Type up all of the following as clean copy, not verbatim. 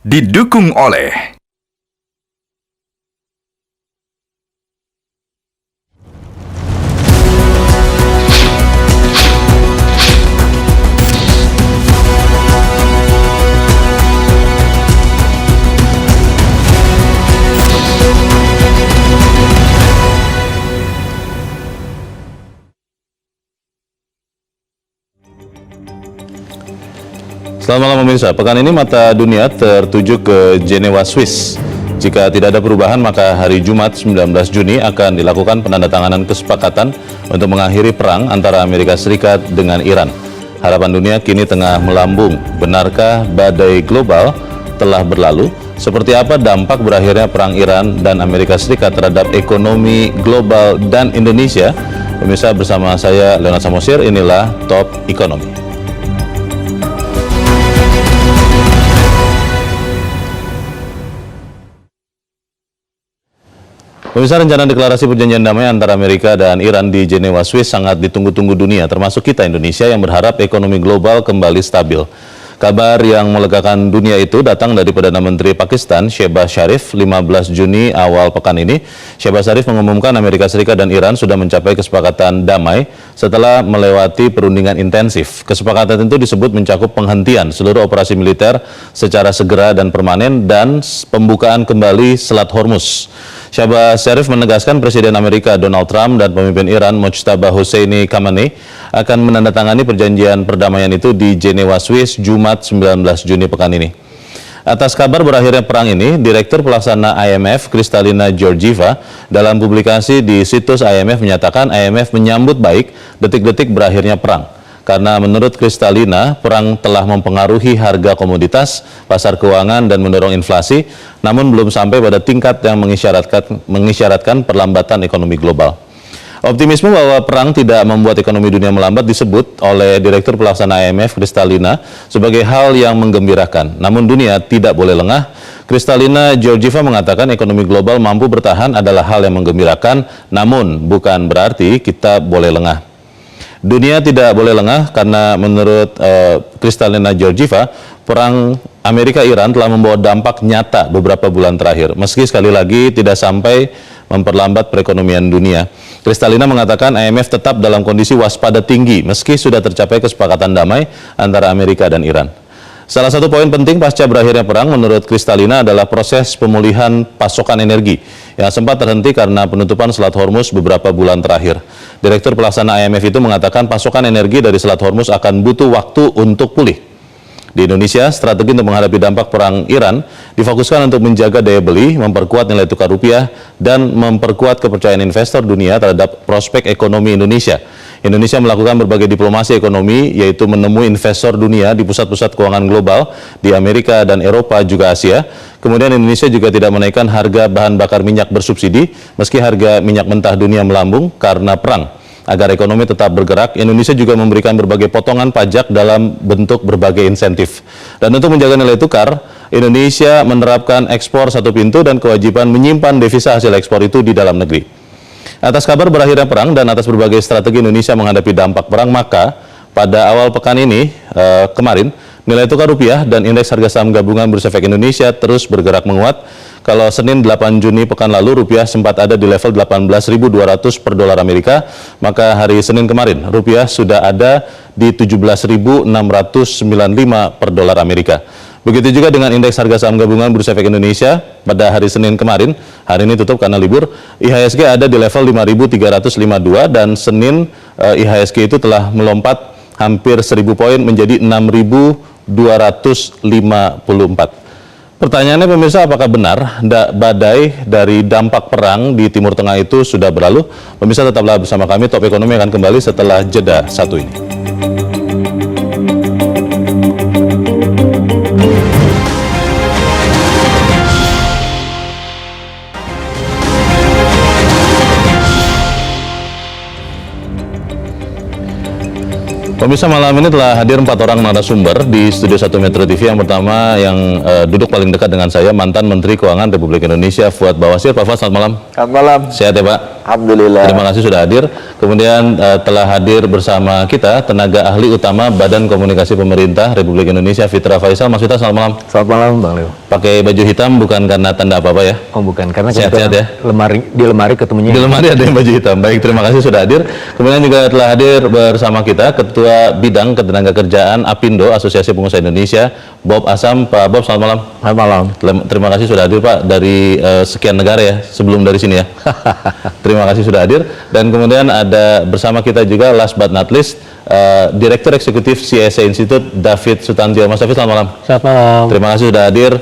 Didukung oleh Selamat malam pemirsa, pekan ini mata dunia tertuju ke Jenewa, Swiss. Jika tidak ada perubahan, maka hari Jumat 19 Juni akan dilakukan penandatanganan kesepakatan untuk mengakhiri perang antara Amerika Serikat dengan Iran. Harapan dunia kini tengah melambung. Benarkah badai global telah berlalu? Seperti apa dampak berakhirnya perang Iran dan Amerika Serikat terhadap ekonomi global dan Indonesia? Pemirsa, bersama saya Leonard Samosir, inilah Top Ekonomi. Pemirsa, rencana deklarasi perjanjian damai antara Amerika dan Iran di Jenewa, Swiss sangat ditunggu-tunggu dunia, termasuk kita Indonesia yang berharap ekonomi global kembali stabil. Kabar yang melegakan dunia itu datang dari Perdana Menteri Pakistan, Shehbaz Sharif, 15 Juni awal pekan ini. Shehbaz Sharif mengumumkan Amerika Serikat dan Iran sudah mencapai kesepakatan damai setelah melewati perundingan intensif. Kesepakatan itu disebut mencakup penghentian seluruh operasi militer secara segera dan permanen dan pembukaan kembali Selat Hormuz. Shehbaz Sharif menegaskan Presiden Amerika Donald Trump dan pemimpin Iran Mojtaba Hosseini Khamenei akan menandatangani perjanjian perdamaian itu di Jenewa, Swiss, Jumat 19 Juni pekan ini. Atas kabar berakhirnya perang ini, Direktur Pelaksana IMF Kristalina Georgieva dalam publikasi di situs IMF menyatakan IMF menyambut baik detik-detik berakhirnya perang. Karena menurut Kristalina, perang telah mempengaruhi harga komoditas, pasar keuangan, dan mendorong inflasi, namun belum sampai pada tingkat yang mengisyaratkan perlambatan ekonomi global. Optimisme bahwa perang tidak membuat ekonomi dunia melambat disebut oleh Direktur Pelaksana IMF Kristalina sebagai hal yang menggembirakan. Namun dunia tidak boleh lengah. Kristalina Georgieva mengatakan ekonomi global mampu bertahan adalah hal yang menggembirakan, namun bukan berarti kita boleh lengah. Dunia tidak boleh lengah karena menurut Kristalina Georgieva, perang Amerika-Iran telah membawa dampak nyata beberapa bulan terakhir, meski sekali lagi tidak sampai memperlambat perekonomian dunia. Kristalina mengatakan IMF tetap dalam kondisi waspada tinggi, meski sudah tercapai kesepakatan damai antara Amerika dan Iran. Salah satu poin penting pasca berakhirnya perang menurut Kristalina adalah proses pemulihan pasokan energi yang sempat terhenti karena penutupan Selat Hormuz beberapa bulan terakhir. Direktur Pelaksana IMF itu mengatakan pasokan energi dari Selat Hormuz akan butuh waktu untuk pulih. Di Indonesia, strategi untuk menghadapi dampak perang Iran difokuskan untuk menjaga daya beli, memperkuat nilai tukar rupiah, dan memperkuat kepercayaan investor dunia terhadap prospek ekonomi Indonesia. Indonesia melakukan berbagai diplomasi ekonomi, yaitu menemui investor dunia di pusat-pusat keuangan global di Amerika dan Eropa juga Asia. Kemudian Indonesia juga tidak menaikkan harga bahan bakar minyak bersubsidi, meski harga minyak mentah dunia melambung karena perang. Agar ekonomi tetap bergerak, Indonesia juga memberikan berbagai potongan pajak dalam bentuk berbagai insentif. Dan untuk menjaga nilai tukar, Indonesia menerapkan ekspor satu pintu dan kewajiban menyimpan devisa hasil ekspor itu di dalam negeri. Atas kabar berakhirnya perang dan atas berbagai strategi Indonesia menghadapi dampak perang, maka pada awal pekan ini kemarin, nilai tukar rupiah dan indeks harga saham gabungan Bursa Efek Indonesia terus bergerak menguat. Kalau Senin 8 Juni pekan lalu rupiah sempat ada di level 18.200 per dolar Amerika, maka hari Senin kemarin rupiah sudah ada di 17.695 per dolar Amerika. Begitu juga dengan indeks harga saham gabungan Bursa Efek Indonesia pada hari Senin kemarin, hari ini tutup karena libur, IHSG ada di level 5.352 dan Senin IHSG itu telah melompat hampir 1.000 poin menjadi 6.254. Pertanyaannya pemirsa, apakah benar badai dari dampak perang di Timur Tengah itu sudah berlalu? Pemirsa tetaplah bersama kami, Top Ekonomi akan kembali setelah jeda satu ini. Pemirsa, malam ini telah hadir 4 orang narasumber di Studio 1 Metro TV. Yang pertama yang duduk paling dekat dengan saya, mantan Menteri Keuangan Republik Indonesia Fuad Bawazir. Pak Fuad, selamat malam. Selamat malam. Sehat ya Pak? Alhamdulillah. Terima kasih sudah hadir. Kemudian telah hadir bersama kita tenaga ahli utama Badan Komunikasi Pemerintah Republik Indonesia Fitra Faisal. Mas Fitra, selamat malam. Selamat malam Bang Leo. pakai baju hitam bukan karena tanda apa-apa ya? Oh bukan, karena Sehat-sehat ya? di lemari ketemunya. Di lemari ada yang baju hitam. Baik, terima kasih sudah hadir. Kemudian juga telah hadir bersama kita Ketua Bidang Ketenagakerjaan APindo, Asosiasi Pengusaha Indonesia, Bob Asam. Pak Bob, selamat malam. Selamat malam. Terima kasih sudah hadir Pak, dari sekian negara ya, sebelum dari sini ya. Terima kasih sudah hadir. Dan kemudian ada bersama kita juga last but not least, Direktur Eksekutif CSA Institute, David Sutantio. Mas David, selamat malam. Selamat malam. Terima kasih sudah hadir.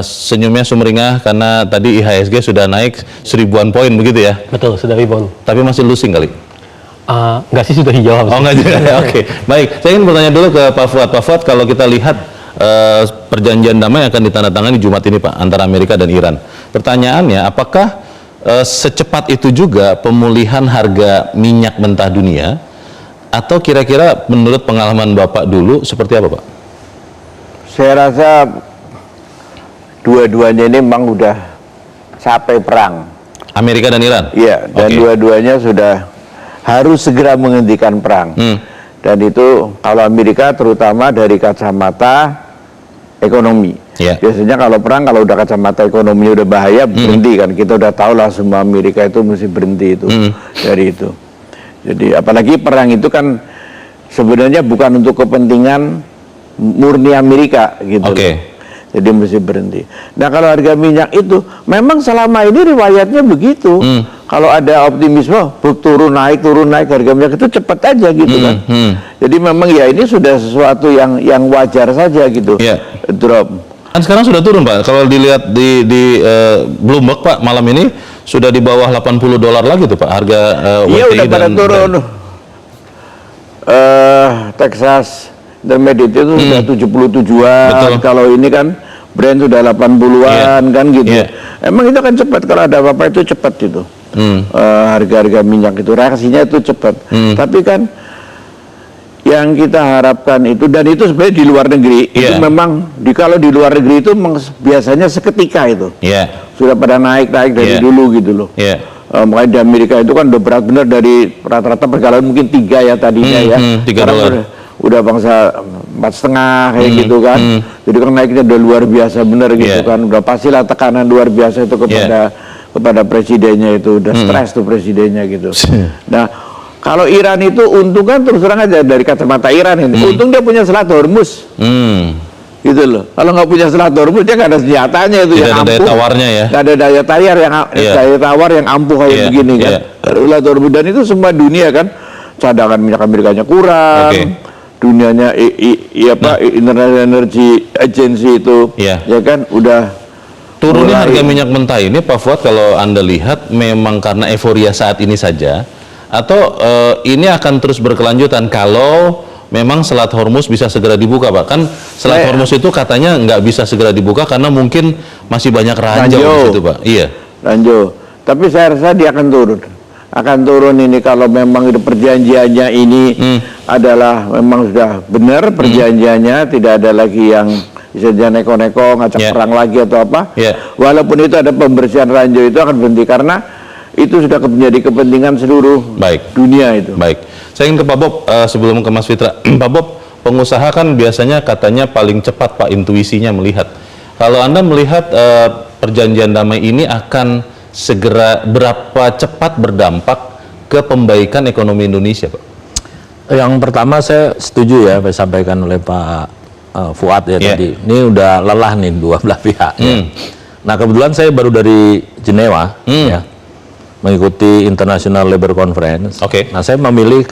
Senyumnya sumringah karena tadi IHSG sudah naik 1000-an poin begitu ya? Betul, sudah rebound. Tapi masih losing kali? Enggak sih, sudah hijau. Oh enggak juga, oke. Baik, saya ingin bertanya dulu ke Pak Fuad. Pak Fuad, kalau kita lihat perjanjian damai akan ditandatangani Jumat ini Pak, antara Amerika dan Iran. Pertanyaannya, apakah secepat itu juga pemulihan harga minyak mentah dunia? Atau kira-kira menurut pengalaman Bapak dulu seperti apa Pak? Saya rasa dua-duanya ini memang udah sampai perang. Amerika dan Iran? Iya, dan dua-duanya sudah harus segera menghentikan perang. Dan itu kalau Amerika terutama dari kacamata ekonomi. Biasanya kalau perang, kalau udah kacamata ekonomi udah bahaya, berhenti kan. Kita udah tahu lah semua Amerika itu mesti berhenti itu dari itu. Jadi apalagi perang itu kan sebenarnya bukan untuk kepentingan murni Amerika gitu. Jadi mesti berhenti. Nah kalau harga minyak itu memang selama ini riwayatnya begitu. Kalau ada optimisme turun naik harga minyak itu cepat aja gitu kan. Jadi memang ya ini sudah sesuatu yang wajar saja gitu. Drop. Kan sekarang sudah turun Pak. Kalau dilihat di Bloomberg Pak, malam ini sudah di bawah $80 lagi tuh Pak harga WTI. Iya udah pada turun. Texas Intermediate itu sudah 77-an. Kalau ini kan Brent sudah 80-an kan gitu. Emang itu kan cepat, kalau ada apa-apa itu cepat gitu. Harga-harga minyak itu reaksinya itu cepat. Tapi kan yang kita harapkan itu, dan itu sebenarnya di luar negeri itu memang kalau di luar negeri itu biasanya seketika itu sudah pada naik dari dulu gitu loh. Makanya di Amerika itu kan udah berat bener, dari rata-rata perjalanan mungkin 3 ya tadinya ya. Sekarang udah bangsa 4,5 kayak gitu kan. Jadi kan naiknya udah luar biasa bener gitu kan. Udah pastilah tekanan luar biasa itu kepada presidennya itu, udah stres tuh presidennya gitu. Nah kalau Iran itu untung kan terus terang aja dari kacamata Iran ini, untung dia punya Selat Hormuz, gitu loh. Kalau nggak punya Selat Hormuz dia nggak ada senjatanya itu, yang ampuh, daya tawarnya ya, nggak ada daya tawar yang ampuh kayak begini kan. Selat Hormuz, dan itu semua dunia kan, cadangan minyak Amerikanya kurang, dunianya International Energy Agency itu, ya kan udah turunnya harga minyak mentah ini Pak Fuad, kalau Anda lihat memang karena euforia saat ini saja, atau ini akan terus berkelanjutan kalau memang Selat Hormuz bisa segera dibuka Pak? Kan Selat Hormuz itu katanya nggak bisa segera dibuka karena mungkin masih banyak ranjau di situ Pak. Ranjau. Tapi saya rasa dia akan turun ini kalau memang itu perjanjiannya ini adalah memang sudah benar perjanjiannya, tidak ada lagi yang bisa neko-neko ngajak perang lagi atau apa. Walaupun itu ada pembersihan ranjau, itu akan berhenti karena itu sudah menjadi kepentingan seluruh dunia itu. Baik, saya ingin ke Pak Bob sebelum ke Mas Fitra. Pak Bob, pengusaha kan biasanya katanya paling cepat Pak intuisinya melihat. Kalau Anda melihat perjanjian damai ini akan segera berapa cepat berdampak ke pembaikan ekonomi Indonesia Pak? Yang pertama saya setuju ya, disampaikan oleh Pak Fuad ya tadi. Ini udah lelah nih dua belah pihak. Nah kebetulan saya baru dari Jenewa ya, mengikuti International Labour Conference. Nah, saya memilih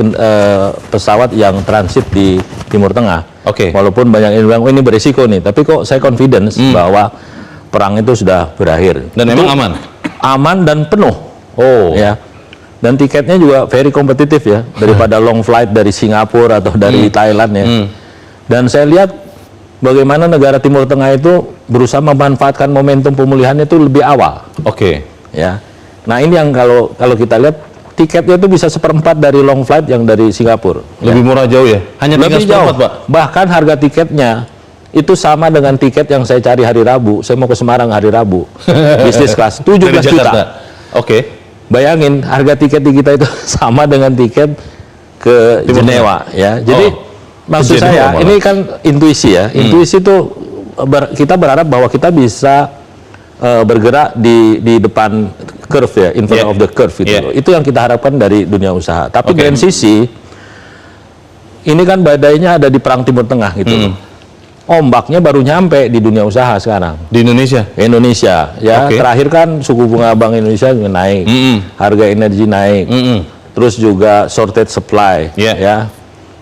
pesawat yang transit di Timur Tengah. Walaupun banyak yang bilang, oh ini berisiko nih, tapi kok saya confidence bahwa perang itu sudah berakhir. Dan memang aman? Aman dan penuh. Ya. Dan tiketnya juga very kompetitif ya, daripada long flight dari Singapura atau dari Thailand ya. Dan saya lihat bagaimana negara Timur Tengah itu berusaha memanfaatkan momentum pemulihan itu lebih awal. Ya. Nah ini yang kalau kita lihat tiketnya itu bisa 1/4 dari long flight yang dari Singapura. Lebih murah jauh ya? Hanya lebih jauh Pak. Bahkan harga tiketnya itu sama dengan tiket yang saya cari hari Rabu. Saya mau ke Semarang hari Rabu. Bisnis kelas 17 juta. Bayangin harga tiket di kita itu sama dengan tiket ke Jenewa ya. Jadi maksud saya ini kan intuisi ya. Intuisi itu kita berharap bahwa kita bisa bergerak di depan curve ya, in front of the curve gitu. Itu yang kita harapkan dari dunia usaha. Tapi di lain sisi, ini kan badainya ada di perang Timur Tengah gitu loh. Ombaknya baru nyampe di dunia usaha sekarang. Di Indonesia? Indonesia, ya. Terakhir kan suku bunga Bank Indonesia naik, harga energi naik, terus juga shortage supply, ya.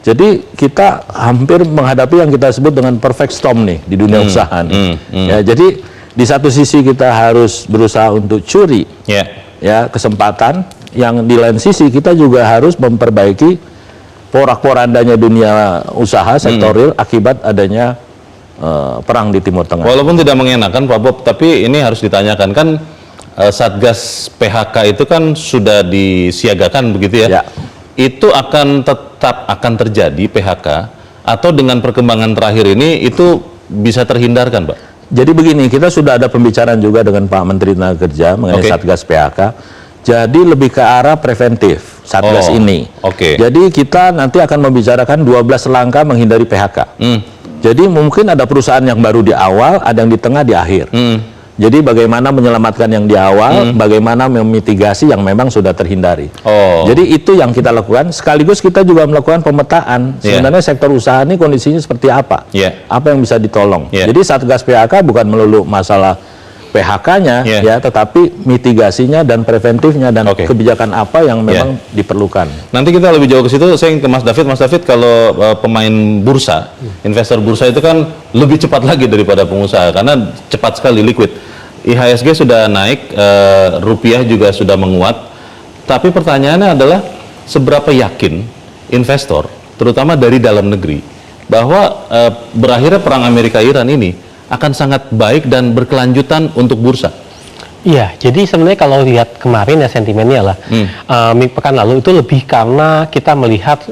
Jadi kita hampir menghadapi yang kita sebut dengan perfect storm nih di dunia usaha nih. Ya, jadi di satu sisi kita harus berusaha untuk curi, ya, kesempatan. Yang di lain sisi kita juga harus memperbaiki porak-porandanya dunia usaha sektor real akibat adanya perang di Timur Tengah. Walaupun tidak mengenakan Pak Bob, tapi ini harus ditanyakan kan, Satgas PHK itu kan sudah disiagakan begitu ya? Itu akan tetap akan terjadi PHK atau dengan perkembangan terakhir ini itu bisa terhindarkan, Pak? Jadi begini, kita sudah ada pembicaraan juga dengan Pak Menteri Tenaga Kerja mengenai Satgas PHK. Jadi lebih ke arah preventif Satgas ini. Jadi kita nanti akan membicarakan 12 langkah menghindari PHK. Jadi mungkin ada perusahaan yang baru di awal, ada yang di tengah, di akhir. Jadi bagaimana menyelamatkan yang di awal, bagaimana memitigasi yang memang sudah terhindari. Jadi itu yang kita lakukan. Sekaligus kita juga melakukan pemetaan. Sebenarnya sektor usaha ini kondisinya seperti apa? Apa yang bisa ditolong? Jadi Satgas PHK bukan melulu masalah PHK-nya, ya, tetapi mitigasinya dan preventifnya dan kebijakan apa yang memang diperlukan. Nanti kita lebih jauh ke situ. Saya ingin ke Mas David. Mas David, kalau pemain bursa, investor bursa itu kan lebih cepat lagi daripada pengusaha karena cepat sekali liquid. IHSG sudah naik, rupiah juga sudah menguat. Tapi pertanyaannya adalah seberapa yakin investor, terutama dari dalam negeri, bahwa berakhirnya perang Amerika-Iran ini akan sangat baik dan berkelanjutan untuk bursa? Iya, jadi sebenarnya kalau lihat kemarin ya sentimennya lah, pekan lalu itu lebih karena kita melihat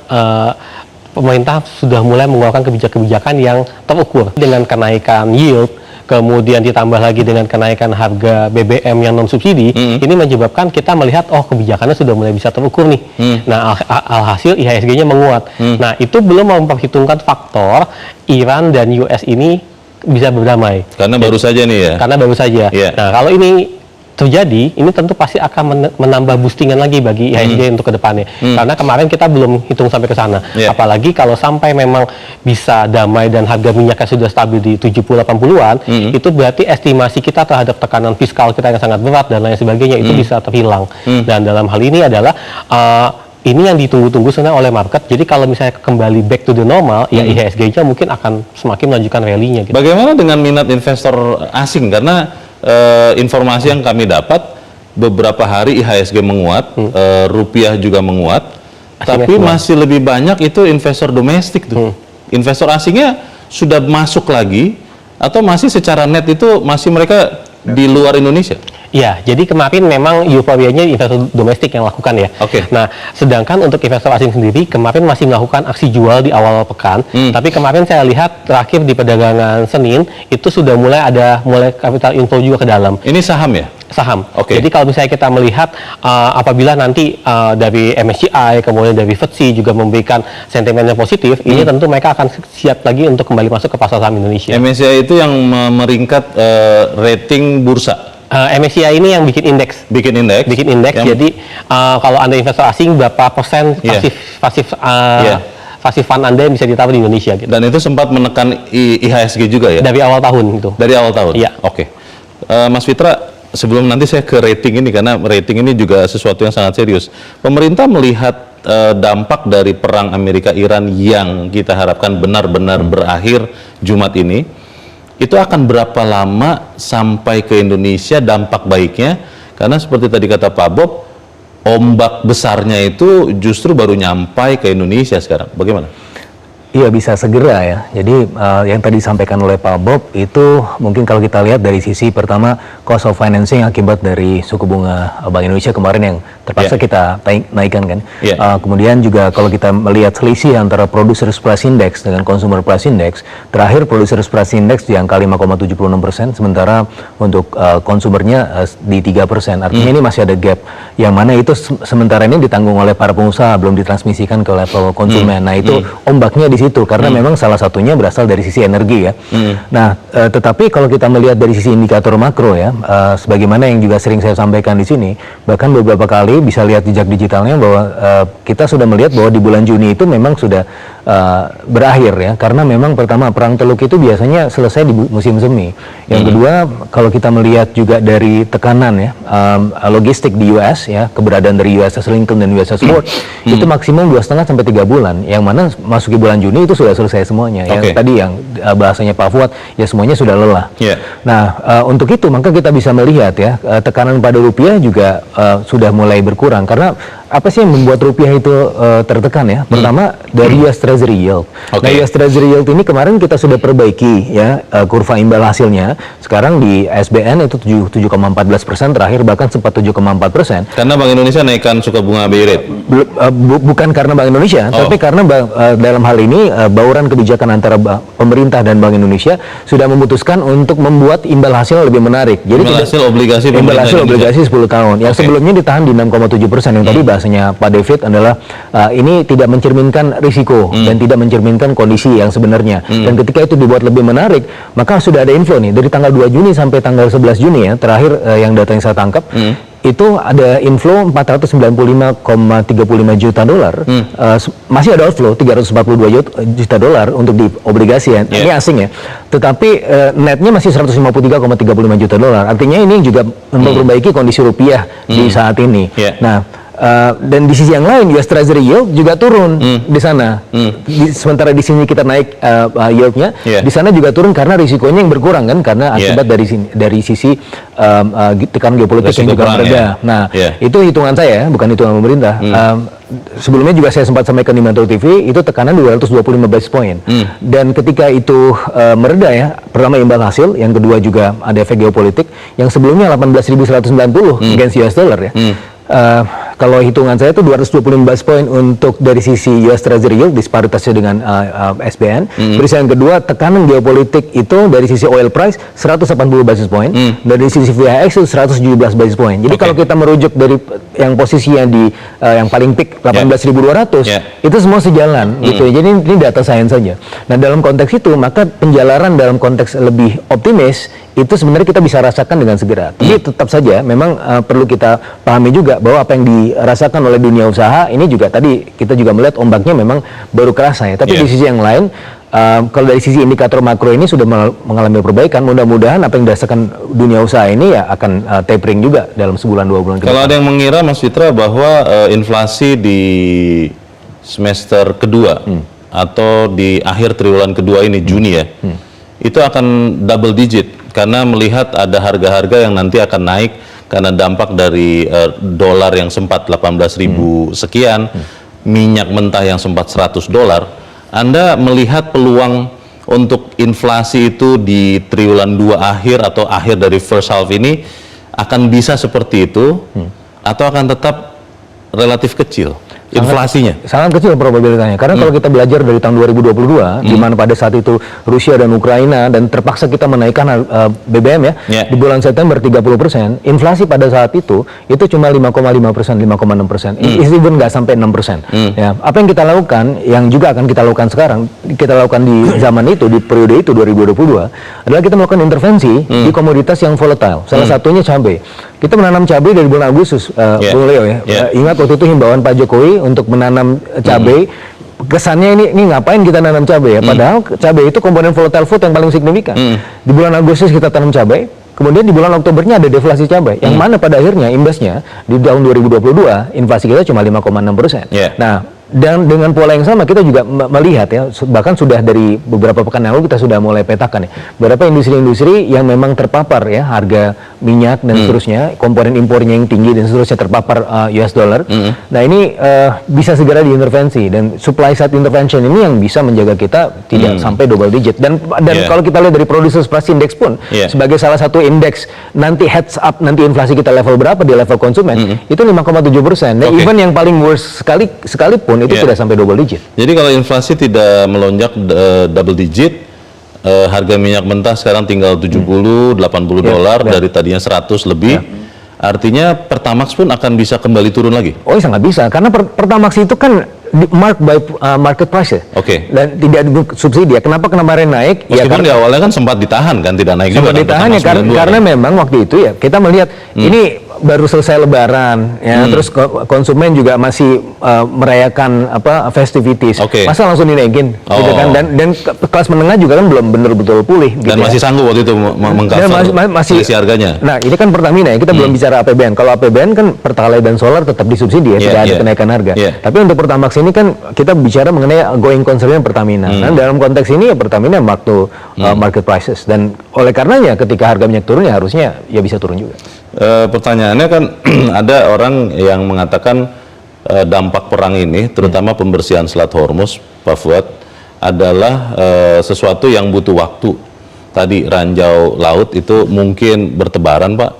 pemerintah sudah mulai mengeluarkan kebijakan-kebijakan yang terukur dengan kenaikan yield, kemudian ditambah lagi dengan kenaikan harga BBM yang non subsidi, ini menyebabkan kita melihat kebijakannya sudah mulai bisa terukur nih. Nah, alhasil IHSG-nya menguat. Nah, itu belum memperhitungkan faktor Iran dan US ini bisa berdamai. Karena baru saja nih ya. Karena baru saja. Nah, kalau ini terjadi, ini tentu pasti akan menambah boostingan lagi bagi IHSG untuk kedepannya. Karena kemarin kita belum hitung sampai ke sana. Apalagi kalau sampai memang bisa damai dan harga minyaknya sudah stabil di 70-80-an, itu berarti estimasi kita terhadap tekanan fiskal kita yang sangat berat dan lain sebagainya itu bisa terhilang. Dan dalam hal ini adalah ini yang ditunggu-tunggu sebenarnya oleh market. Jadi kalau misalnya kembali back to the normal, ya IHSG-nya mungkin akan semakin melanjutkan rally-nya. Gitu. Bagaimana dengan minat investor asing? Karena informasi yang kami dapat, beberapa hari IHSG menguat, rupiah juga menguat, tapi masih lebih banyak itu investor domestik tuh. Investor asingnya sudah masuk lagi, atau masih secara net itu masih mereka di luar Indonesia? Ya, jadi kemarin memang euforianya investor domestik yang lakukan ya. Nah, sedangkan untuk investor asing sendiri kemarin masih melakukan aksi jual di awal pekan. Tapi kemarin saya lihat terakhir di perdagangan Senin itu sudah mulai capital inflow juga ke dalam. Ini saham ya? Saham. Jadi kalau misalnya kita melihat apabila nanti dari MSCI kemudian dari FTSE juga memberikan sentimen yang positif, ini tentu mereka akan siap lagi untuk kembali masuk ke pasar saham Indonesia. MSCI itu yang meringkat rating bursa. MSCI ini yang bikin indeks. Bikin indeks. Jadi kalau Anda investor asing berapa persen pasif fund Anda yang bisa ditaruh di Indonesia gitu. Dan itu sempat menekan IHSG juga ya? Dari awal tahun itu. Dari awal tahun? Iya. Mas Fitra, sebelum nanti saya ke rating ini, karena rating ini juga sesuatu yang sangat serius. Pemerintah melihat dampak dari perang Amerika-Iran yang kita harapkan benar-benar berakhir Jumat ini, itu akan berapa lama sampai ke Indonesia dampak baiknya? Karena seperti tadi kata Pak Bob, ombak besarnya itu justru baru nyampai ke Indonesia sekarang. Bagaimana? Iya, bisa segera ya. Jadi yang tadi disampaikan oleh Pak Bob itu mungkin kalau kita lihat dari sisi pertama cost of financing akibat dari suku bunga Bank Indonesia kemarin yang terpaksa kita naikkan kan. Kemudian juga kalau kita melihat selisih antara Producers Price Index dengan Consumer Price Index, terakhir Producers Price Index di angka 5,76%, sementara untuk konsumernya di 3%. Artinya ini masih ada gap, yang mana itu sementara ini ditanggung oleh para pengusaha, belum ditransmisikan ke level konsumen. Nah itu ombaknya di situ karena memang salah satunya berasal dari sisi energi ya. Nah, tetapi kalau kita melihat dari sisi indikator makro ya, sebagaimana yang juga sering saya sampaikan di sini, bahkan beberapa kali bisa lihat jejak digitalnya bahwa kita sudah melihat bahwa di bulan Juni itu memang sudah berakhir ya, karena memang pertama perang Teluk itu biasanya selesai di musim semi. Yang kedua, kalau kita melihat juga dari tekanan ya logistik di US ya, keberadaan dari USS Lincoln dan USS Ford itu maksimum 2,5 sampai 3 bulan, yang mana masuki bulan Juni itu sudah selesai semuanya. Yang tadi yang bahasanya Pak Fuad ya, semuanya sudah lelah. Nah, untuk itu maka kita bisa melihat ya, tekanan pada rupiah juga sudah mulai berkurang. Karena apa sih yang membuat rupiah itu tertekan ya? Pertama dari US Treasury Yield. Nah, US Treasury Yield ini kemarin kita sudah perbaiki ya, kurva imbal hasilnya. Sekarang di SBN itu 7,14%, terakhir bahkan sempat 7,4%. Karena Bank Indonesia naikkan suku bunga BI rate. Bukan karena Bank Indonesia, tapi karena dalam hal ini bauran kebijakan antara pemerintah dan Bank Indonesia sudah memutuskan untuk membuat imbal hasil lebih menarik. Jadi imbal hasil obligasi imbal hasil obligasi 10 tahun. Yang sebelumnya ditahan di 6,7%. Yang tadi bahasanya Pak David adalah ini tidak mencerminkan risiko dan tidak mencerminkan kondisi yang sebenarnya. Dan ketika itu dibuat lebih menarik, maka sudah ada inflow nih dari tanggal 2 Juni sampai tanggal 11 Juni ya, terakhir yang data yang saya tangkap. Itu ada inflow 495,35 juta dolar, masih ada outflow 342 juta dolar untuk di obligasi ya, ini asing ya, tetapi netnya masih 153,35 juta dolar, artinya ini juga memperbaiki kondisi rupiah di saat ini. Nah, dan di sisi yang lain US Treasury Yield juga turun di sana. Sementara di sini kita naik yieldnya, di sana juga turun karena risikonya yang berkurang kan, karena akibat dari sisi tekanan geopolitik yang juga mereda. Nah, itu hitungan saya, bukan hitungan pemerintah. Sebelumnya juga saya sempat sampaikan di Metro TV, itu tekanan 225 basis point. Dan ketika itu mereda ya, pertama imbal hasil, yang kedua juga ada efek geopolitik, yang sebelumnya 18.190 against US dollar ya. Kalau hitungan saya itu 225 basis point untuk dari sisi US Treasury Yield, disparitasnya dengan SBN. Terus yang kedua, tekanan geopolitik itu dari sisi oil price 180 basis point, dari sisi VIX itu 117 basis point. Jadi kalau kita merujuk dari yang posisinya di yang paling peak 18.200, itu semua sejalan gitu. Jadi ini data sains saja. Nah, dalam konteks itu maka penjalanan dalam konteks lebih optimis itu sebenarnya kita bisa rasakan dengan segera. Tapi tetap saja memang perlu kita pahami juga bahwa apa yang dirasakan oleh dunia usaha ini juga tadi kita juga melihat ombaknya memang baru kerasa ya. Tapi di sisi yang lain, kalau dari sisi indikator makro ini sudah mengalami perbaikan, mudah-mudahan apa yang dirasakan dunia usaha ini ya akan tapering juga dalam sebulan 2 bulan ke depan. Kalau ada yang mengira Mas Fitra bahwa inflasi di semester kedua atau di akhir triwulan kedua ini Juni ya, itu akan double digit karena melihat ada harga-harga yang nanti akan naik karena dampak dari dolar yang sempat 18.000 sekian, minyak mentah yang sempat 100 dolar. Anda melihat peluang untuk inflasi itu di triwulan 2 akhir atau akhir dari first half ini akan bisa seperti itu atau akan tetap relatif kecil inflasinya? Sangat kecil probabilitasnya, karena kalau kita belajar dari tahun 2022 di mana pada saat itu Rusia dan Ukraina dan terpaksa kita menaikkan BBM ya di bulan September 30%, inflasi pada saat itu cuma 5,5%, 5,6%, even nggak sampai 6%. Ya, apa yang kita lakukan, yang juga akan kita lakukan sekarang, kita lakukan di zaman itu, di periode itu 2022 adalah kita melakukan intervensi di komoditas yang volatile. Salah satunya cabai. Kita menanam cabai dari bulan Agustus, Bung Leo ya. Ingat waktu itu himbauan Pak Jokowi untuk menanam cabai. Kesannya ini ngapain kita nanam cabai ya? Padahal cabai itu komponen volatile food yang paling signifikan. Di bulan Agustus kita tanam cabai, kemudian di bulan Oktobernya ada deflasi cabai. Yang mana pada akhirnya imbasnya di tahun 2022 inflasi kita cuma 5,6%. Nah, dan dengan pola yang sama kita juga melihat ya, bahkan sudah dari beberapa pekan yang lalu kita sudah mulai petakan ya, beberapa industri-industri yang memang terpapar ya, harga minyak dan seterusnya, komponen impornya yang tinggi dan seterusnya terpapar US dollar. Nah, ini bisa segera diintervensi, dan supply side intervention ini yang bisa menjaga kita tidak sampai double digit. Dan kalau kita lihat dari Producers Price Index pun sebagai salah satu indeks nanti heads up nanti inflasi kita level berapa di level konsumen, itu 5,7%. Dan even yang paling worst sekalipun itu sudah sampai double digit. Jadi kalau inflasi tidak melonjak double digit, harga minyak mentah sekarang tinggal 70-80 dolar dari tadinya 100 lebih. Artinya Pertamax pun akan bisa kembali turun lagi? Oh, sangat bisa, karena Pertamax itu kan marked by market price. Oke. Dan tidak subsidi. Kenapa kemarin naik? Meskipun di awalnya kan sempat ditahan kan, tidak naik juga. Sempat ditahan ya karena memang waktu itu ya kita melihat ini baru selesai Lebaran ya, terus konsumen juga masih merayakan festivities. Masa langsung dinaikin gitu kan, dan kelas menengah juga kan belum benar-betul pulih gitu. Dan masih sanggup waktu itu mengcover selisih harganya. Nah, ini kan Pertamina ya, kita belum bicara APBN. Kalau APBN kan Pertalite dan Solar tetap disubsidi ya, tidak ada kenaikan harga. Tapi untuk Pertamax ini kan kita bicara mengenai going concern Pertamina. Nah, dalam konteks ini ya Pertamina mark to market prices, dan oleh karenanya ketika harga minyak turun ya harusnya ya bisa turun juga. Pertanyaannya kan ada orang yang mengatakan dampak perang ini, terutama pembersihan Selat Hormuz, Pak Fuad, adalah sesuatu yang butuh waktu. Tadi ranjau laut itu mungkin bertebaran, Pak,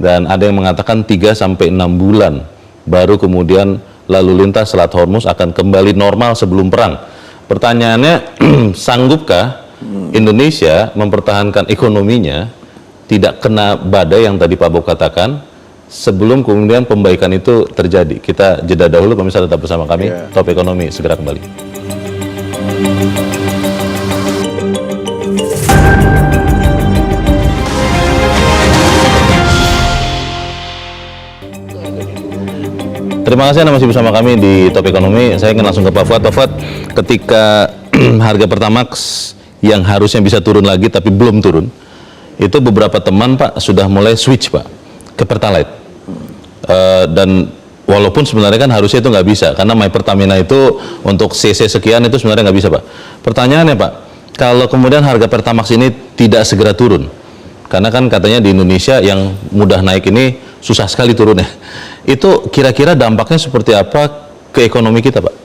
dan ada yang mengatakan 3-6 bulan baru kemudian lalu lintas Selat Hormuz akan kembali normal sebelum perang. Pertanyaannya, sanggupkah Indonesia mempertahankan ekonominya tidak kena badai yang tadi Pak Bob katakan sebelum kemudian pembaikan itu terjadi? Kita jeda dahulu, pemirsa tetap bersama kami. Top Ekonomi segera kembali. Terima kasih Anda masih bersama kami di Top Ekonomi. Saya ingin langsung ke Pak Fuad. Pak Fuad, ketika harga Pertamax yang harusnya bisa turun lagi tapi belum turun, itu beberapa teman Pak sudah mulai switch Pak ke Pertalite, dan walaupun sebenarnya kan harusnya itu nggak bisa karena My Pertamina itu untuk CC sekian itu sebenarnya nggak bisa Pak. Pertanyaannya Pak, kalau kemudian harga Pertamax ini tidak segera turun, karena kan katanya di Indonesia yang mudah naik ini susah sekali turunnya, itu kira-kira dampaknya seperti apa ke ekonomi kita Pak?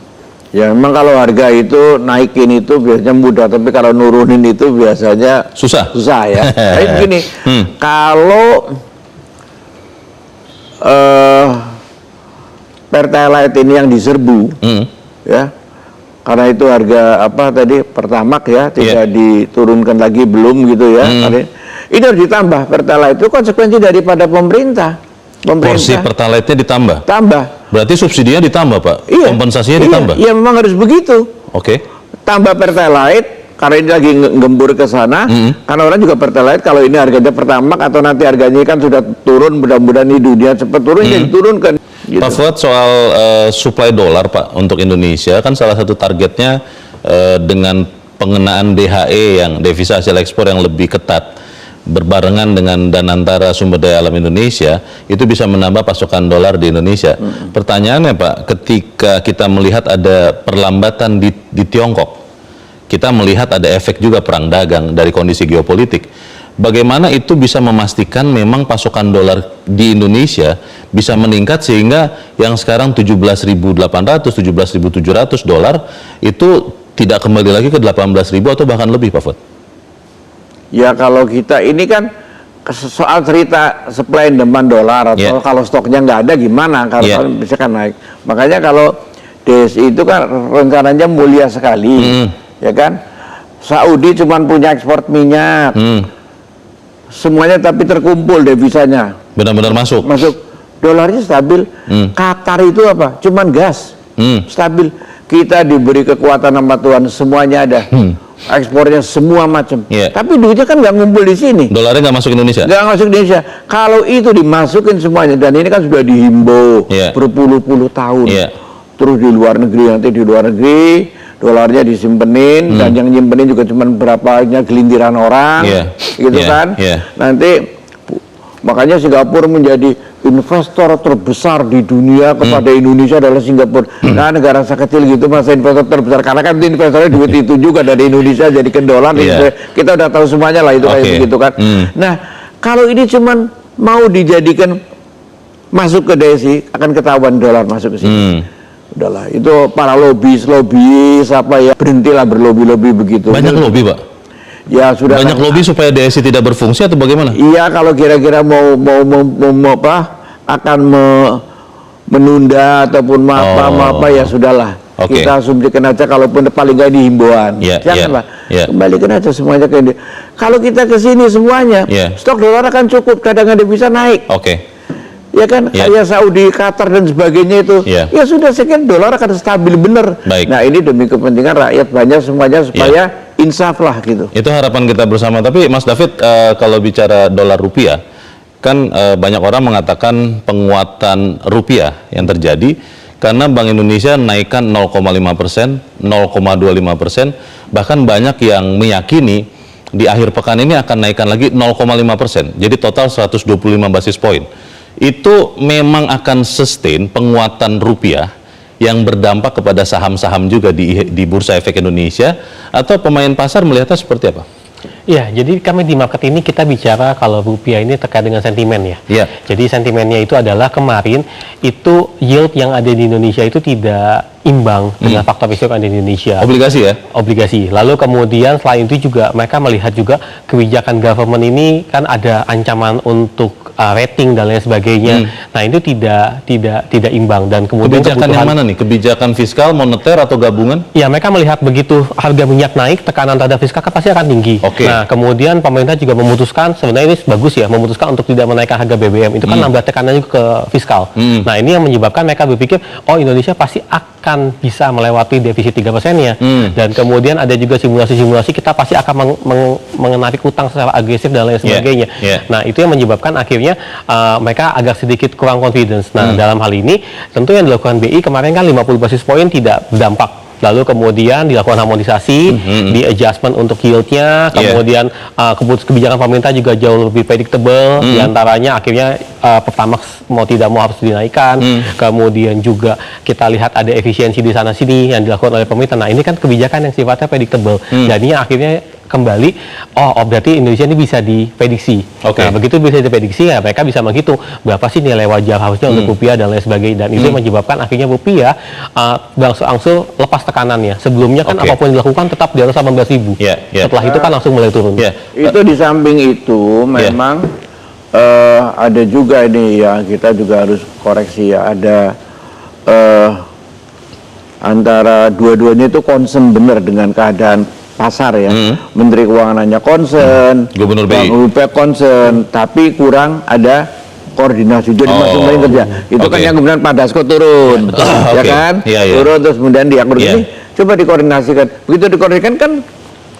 Ya memang kalau harga itu naikin itu biasanya mudah, tapi kalau nurunin itu biasanya susah ya. Tapi begini, kalau Pertalite ini yang diserbu, ya, karena itu harga apa tadi Pertamax ya tidak diturunkan lagi belum gitu ya. Ini harus ditambah Pertalite, itu konsekuensi daripada pemerintah. Porsi Pertalite-nya ditambah? Tambah. Berarti subsidinya ditambah, Pak? Iya. Kompensasinya ditambah? Iya, memang harus begitu. Oke. Tambah Pertalite, karena ini lagi gembur ke sana, karena orang juga Pertalite, kalau ini harganya Pertamax atau nanti harganya kan sudah turun, mudah-mudahan di dunia cepat turun, jadi turunkan. Gitu. Pak Fuad, soal supply dolar, Pak, untuk Indonesia, kan salah satu targetnya dengan pengenaan DHE yang devisa hasil ekspor yang lebih ketat, berbarengan dengan Danantara Sumber Daya Alam Indonesia, itu bisa menambah pasokan dolar di Indonesia. Pertanyaannya Pak, ketika kita melihat ada perlambatan di Tiongkok, kita melihat ada efek juga perang dagang dari kondisi geopolitik, bagaimana itu bisa memastikan memang pasokan dolar di Indonesia bisa meningkat sehingga yang sekarang 17.800, 17.700 dolar itu tidak kembali lagi ke 18.000 atau bahkan lebih, Pak Fuad? Ya kalau kita ini kan soal cerita supply and demand dolar, atau kalau stoknya nggak ada gimana kalau bisa kan naik. Makanya kalau DSI itu kan rencananya mulia sekali, ya kan. Saudi cuma punya ekspor minyak, semuanya tapi terkumpul devisanya. Benar-benar masuk. Dolarnya stabil. Qatar itu apa? Cuman gas, stabil. Kita diberi kekuatan sama Tuhan, semuanya ada. Ekspornya semua macam, tapi duitnya kan nggak ngumpul di sini. Dolarnya nggak masuk Indonesia? Nggak masuk Indonesia. Kalau itu dimasukin semuanya, dan ini kan sudah dihimbau berpuluh-puluh tahun. Terus di luar negeri, nanti di luar negeri dolarnya disimpenin, dan yang nyimpenin juga cuma berapanya gelintiran orang, gitu kan. Nanti makanya Singapura menjadi investor terbesar di dunia kepada Indonesia adalah Singapura. Nah, negara sekecil gitu masa investor terbesar, karena kan investornya duit itu juga dari Indonesia jadi ke dolar. Kita udah tahu semuanya lah itu kayak begitu kan. Nah, kalau ini cuman mau dijadikan masuk ke DSI, akan ketahuan dolar masuk ke sini. Udahlah, itu para lobis apa ya, berhentilah berlobi-lobi begitu. Banyak lobby, Pak? Ya sudah. Banyak lobby supaya DSI tidak berfungsi atau bagaimana? Iya, kalau kira-kira mau akan menunda ataupun apa ya sudahlah. Kita asumsikan aja, kalaupun paling nggak di himbauan. Janganlah. Kembalikan aja semuanya ke Indonesia. Kalau kita ke sini semuanya, stok dolar akan cukup, cadangan devisa naik. ya kan, kayak Saudi, Qatar dan sebagainya itu, ya sudah sekian dolar akan stabil bener. Nah ini demi kepentingan rakyat banyak semuanya supaya insaf lah gitu. Itu harapan kita bersama. Tapi Mas David, kalau bicara dolar rupiah, kan banyak orang mengatakan penguatan rupiah yang terjadi karena Bank Indonesia naikkan 0,5%, 0,25%, bahkan banyak yang meyakini di akhir pekan ini akan naikkan lagi 0,5%. Jadi total 125 basis poin. Itu memang akan sustain penguatan rupiah yang berdampak kepada saham-saham juga di Bursa Efek Indonesia, atau pemain pasar melihatnya seperti apa? Ya, jadi kami di market ini kita bicara kalau rupiah ini terkait dengan sentimen ya. Jadi sentimennya itu adalah kemarin itu yield yang ada di Indonesia itu tidak imbang dengan faktor risiko yang ada di Indonesia. Obligasi ya? Obligasi. Lalu kemudian selain itu juga mereka melihat juga kebijakan government ini kan ada ancaman untuk rating dan lain sebagainya. Nah itu tidak imbang, dan kemudian kebijakan yang mana nih? Kebijakan fiskal, moneter, atau gabungan? Ya, mereka melihat begitu harga minyak naik, tekanan terhadap fiskal pasti akan tinggi. Nah kemudian pemerintah juga memutuskan, sebenarnya ini bagus ya, memutuskan untuk tidak menaikkan harga BBM. Itu kan nambah tekanan juga ke fiskal. Nah ini yang menyebabkan mereka berpikir, oh Indonesia pasti akan bisa melewati defisit 3%-nya. Dan kemudian ada juga simulasi-simulasi kita pasti akan menarik utang secara agresif dan lain sebagainya. Nah itu yang menyebabkan akhirnya mereka agak sedikit kurang confidence. Nah dalam hal ini tentu yang dilakukan BI kemarin kan 50 basis poin tidak berdampak. Lalu kemudian dilakukan harmonisasi, di adjustment untuk yieldnya, kemudian kebijakan pemerintah juga jauh lebih predictable. Di antaranya akhirnya Pertamax mau tidak mau harus dinaikkan. Kemudian juga kita lihat ada efisiensi di sana sini yang dilakukan oleh pemerintah. Nah ini kan kebijakan yang sifatnya predictable. Jadinya akhirnya kembali, berarti Indonesia ini bisa diprediksi. Nah begitu bisa diprediksi ya mereka bisa menghitung berapa sih nilai wajar harusnya untuk rupiah dan lain sebagainya. Dan itu menyebabkan akhirnya rupiah berangsur-angsur lepas tekanannya. Sebelumnya kan apapun yang dilakukan tetap di atas 18.000. Setelah itu kan langsung mulai turun. Itu di samping itu memang ada juga ini ya, kita juga harus koreksi ya, ada antara dua-duanya itu concern benar dengan keadaan pasar ya. Menteri Keuangan hanya concern, Gubernur BI concern, tapi kurang ada koordinasi. Jadi masing-masing kerja. Itu kan yang kemudian Pak Dasko turun, ya kan? Turun terus kemudian diatur ini, coba dikoordinasikan. Begitu dikoordinasikan kan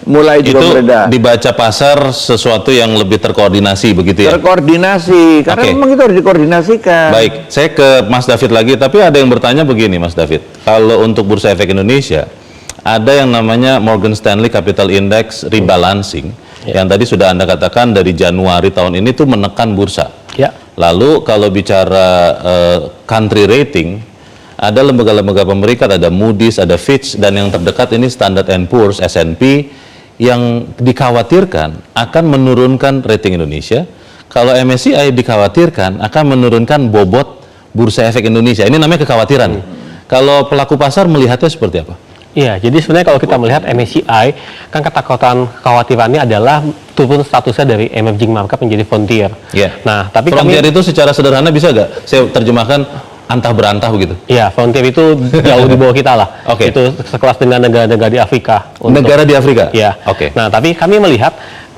mulai juga beredar. Dibaca pasar sesuatu yang lebih terkoordinasi begitu ya? Terkoordinasi, karena memang itu harus dikoordinasikan. Baik, saya ke Mas David lagi, tapi ada yang bertanya begini Mas David, kalau untuk Bursa Efek Indonesia, ada yang namanya Morgan Stanley Capital Index rebalancing, yang tadi sudah Anda katakan dari Januari tahun ini tuh menekan bursa. Lalu kalau bicara country rating, ada lembaga-lembaga pemerintah, ada Moody's, ada Fitch, dan yang terdekat ini Standard & Poor's, S&P, yang dikhawatirkan akan menurunkan rating Indonesia. Kalau MSCI dikhawatirkan akan menurunkan bobot Bursa Efek Indonesia. Ini namanya kekhawatiran. Kalau pelaku pasar melihatnya seperti apa? Iya, jadi sebenarnya kalau kita melihat MSCI, kan ketakutan kekhawatirannya adalah turun statusnya dari emerging market menjadi frontier. Nah, tapi frontier itu secara sederhana bisa nggak saya terjemahkan antah berantah begitu? Iya, frontier itu jauh di bawah kita lah. Itu sekelas dengan negara-negara di Afrika. Negara di Afrika? Iya. Nah, tapi kami melihat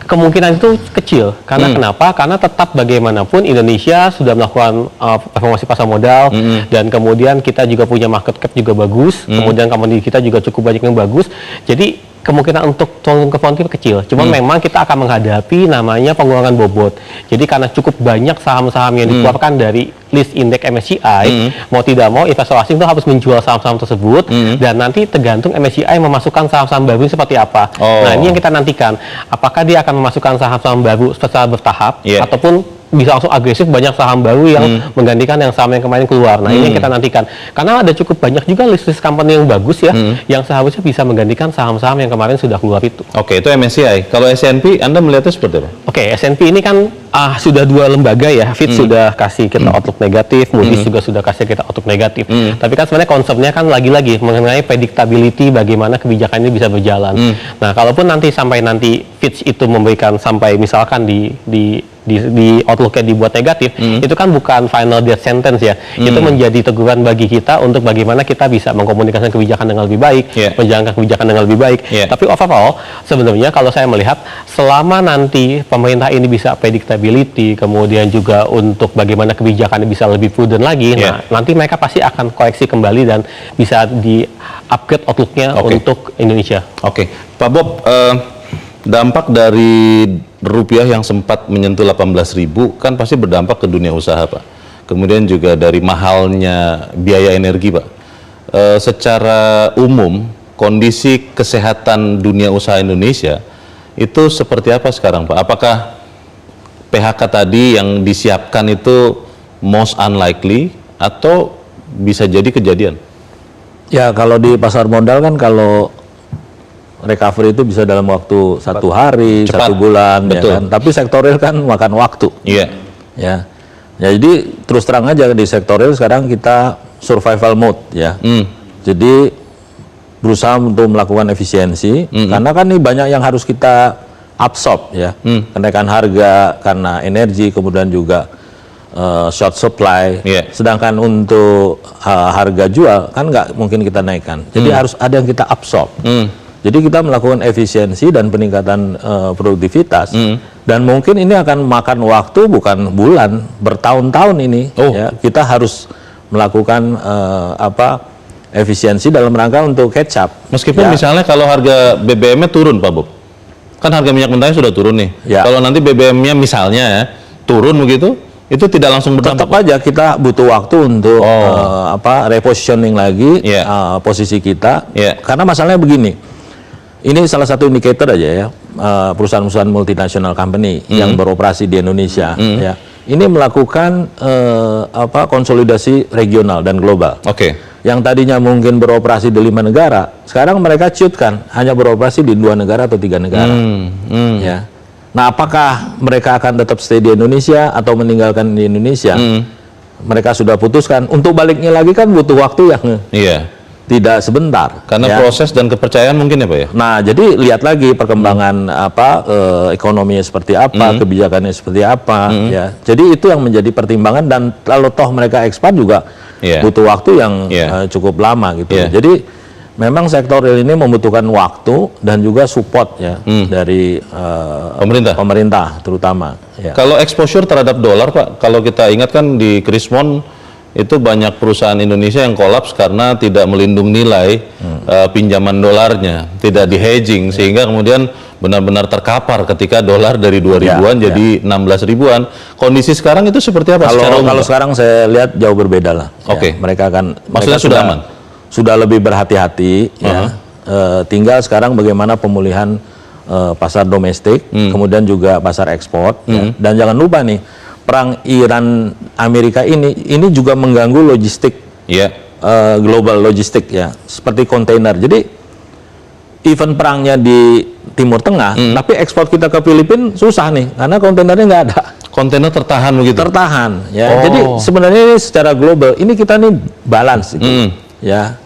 kemungkinan itu kecil. Karena kenapa? Karena tetap bagaimanapun Indonesia sudah melakukan reformasi pasar modal, dan kemudian kita juga punya market cap juga bagus, kemudian company kita juga cukup banyak yang bagus. Jadi kemungkinan untuk turun ke frontier kecil. Cuma memang kita akan menghadapi namanya pengurangan bobot. Jadi karena cukup banyak saham-saham yang dikeluarkan dari list indeks MSCI, mau tidak mau investor asing itu harus menjual saham-saham tersebut, dan nanti tergantung MSCI memasukkan saham-saham baru seperti apa. Nah ini yang kita nantikan. Apakah dia akan memasukkan saham-saham baru secara bertahap, ataupun bisa langsung agresif banyak saham baru yang menggantikan yang saham yang kemarin keluar. Nah ini yang kita nantikan. Karena ada cukup banyak juga list company yang bagus ya, yang seharusnya bisa menggantikan saham-saham yang kemarin sudah keluar itu. Itu MSCI. Kalau S&P, Anda melihatnya seperti apa? S&P ini kan sudah dua lembaga ya. Fitch sudah kasih kita outlook negatif, Moody's juga sudah kasih kita outlook negatif. Tapi kan sebenarnya konsepnya kan lagi-lagi mengenai predictability, bagaimana kebijakan ini bisa berjalan. Nah kalaupun nanti sampai Fitch itu memberikan sampai misalkan di di outlook-nya dibuat negatif, itu kan bukan final death sentence ya. Itu menjadi teguran bagi kita untuk bagaimana kita bisa mengkomunikasikan kebijakan dengan lebih baik, menjalankan kebijakan dengan lebih baik. Tapi overall, sebenarnya kalau saya melihat, selama nanti pemerintah ini bisa predictability, kemudian juga untuk bagaimana kebijakannya bisa lebih prudent lagi, nah nanti mereka pasti akan koreksi kembali dan bisa di-upgrade outlook-nya untuk Indonesia. Pak Bob, dampak dari rupiah yang sempat menyentuh 18.000 kan pasti berdampak ke dunia usaha, Pak. Kemudian juga dari mahalnya biaya energi, Pak. Secara umum, kondisi kesehatan dunia usaha Indonesia itu seperti apa sekarang, Pak? Apakah PHK tadi yang disiapkan itu most unlikely atau bisa jadi kejadian? Ya, kalau di pasar modal kan kalau recovery itu bisa dalam waktu 1 hari, cepat, 1 bulan, betul. ya kan? Tapi sektor real kan makan waktu. Iya. Ya, jadi terus terang aja di sektor real sekarang kita survival mode, ya. Jadi berusaha untuk melakukan efisiensi, karena kan ini banyak yang harus kita absorb, ya. Kenaikan harga karena energi, kemudian juga short supply. Sedangkan untuk harga jual kan nggak mungkin kita naikkan. Jadi harus ada yang kita absorb. Jadi kita melakukan efisiensi dan peningkatan produktivitas, dan mungkin ini akan makan waktu bukan bulan, bertahun-tahun ini. Ya, kita harus melakukan efisiensi dalam rangka untuk catch up. Meskipun misalnya kalau harga BBM-nya turun, Pak Bob, kan harga minyak mentahnya sudah turun nih. Kalau nanti BBM-nya misalnya ya turun begitu, itu tidak langsung berdampak. Tetap aja kita butuh waktu untuk repositioning lagi posisi kita. Karena masalahnya begini. Ini salah satu indikator aja ya, perusahaan-perusahaan multinational company yang beroperasi di Indonesia, ya. Ini melakukan konsolidasi regional dan global. Yang tadinya mungkin beroperasi di 5 negara, sekarang mereka ciutkan hanya beroperasi di 2 negara atau 3 negara. Ya. Nah, apakah mereka akan tetap stay di Indonesia atau meninggalkan di Indonesia? Mereka sudah putuskan. Untuk baliknya lagi kan butuh waktu yang tidak sebentar, karena proses dan kepercayaan mungkin ya, Pak ya. Nah, jadi lihat lagi perkembangan ekonominya seperti apa, kebijakannya seperti apa, ya. Jadi itu yang menjadi pertimbangan, dan kalau toh mereka ekspor juga butuh waktu yang cukup lama gitu. Jadi memang sektor real ini membutuhkan waktu dan juga support ya dari pemerintah terutama. Ya. Kalau exposure terhadap dolar, Pak, kalau kita ingat kan di Krismon itu banyak perusahaan Indonesia yang kolaps karena tidak melindungi nilai pinjaman dolarnya, tidak di hedging, sehingga kemudian benar-benar terkapar ketika dolar dari 2.000-an jadi 16.000-an. Kondisi sekarang itu seperti apa? Kalau sekarang saya lihat jauh berbeda lah. Mereka akan, maksudnya sudah aman? Sudah lebih berhati-hati, ya. Tinggal sekarang bagaimana pemulihan pasar domestik, kemudian juga pasar ekspor, ya. Dan jangan lupa nih, perang Iran Amerika ini juga mengganggu logistik, global logistik, ya, seperti kontainer. Jadi even perangnya di Timur Tengah, tapi ekspor kita ke Filipina susah nih karena kontainernya nggak ada. Kontainer tertahan begitu? Tertahan, ya. Jadi sebenarnya ini secara global ini kita nih balance gitu, ya.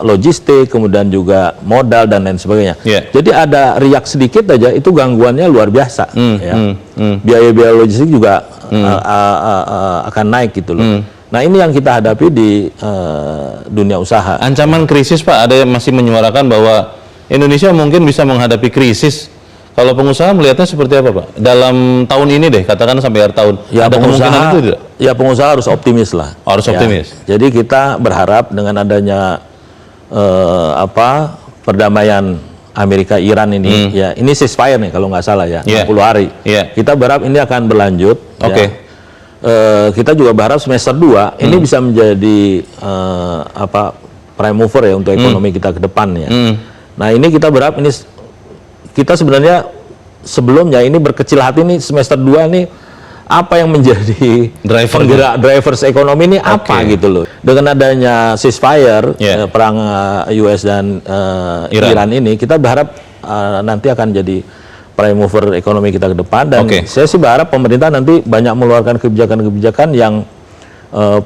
Logistik, kemudian juga modal dan lain sebagainya. Jadi ada riak sedikit aja itu gangguannya luar biasa. Biaya-biaya logistik juga akan naik gitu loh. Nah, ini yang kita hadapi di dunia usaha. Ancaman krisis, Pak, ada yang masih menyuarakan bahwa Indonesia mungkin bisa menghadapi krisis. Kalau pengusaha melihatnya seperti apa, Pak? Dalam tahun ini deh, katakan sampai akhir tahun. Ya, ada kemungkinan itu tidak? Ya, pengusaha harus optimis lah. Harus optimis. Jadi kita berharap dengan adanya perdamaian Amerika Iran ini, ya, ini ceasefire nih kalau nggak salah ya, 60 hari. Kita berharap ini akan berlanjut. Kita juga berharap semester 2 ini bisa menjadi prime mover ya untuk ekonomi kita ke depan ya. Nah, ini kita berharap ini kita sebenarnya sebelumnya ini berkecil hati nih semester 2 nih apa yang menjadi penggerak drivers ekonomi ini apa gitu loh. Dengan adanya ceasefire perang US dan Iran ini kita berharap nanti akan jadi prime mover ekonomi kita ke depan, dan saya sih berharap pemerintah nanti banyak mengeluarkan kebijakan-kebijakan yang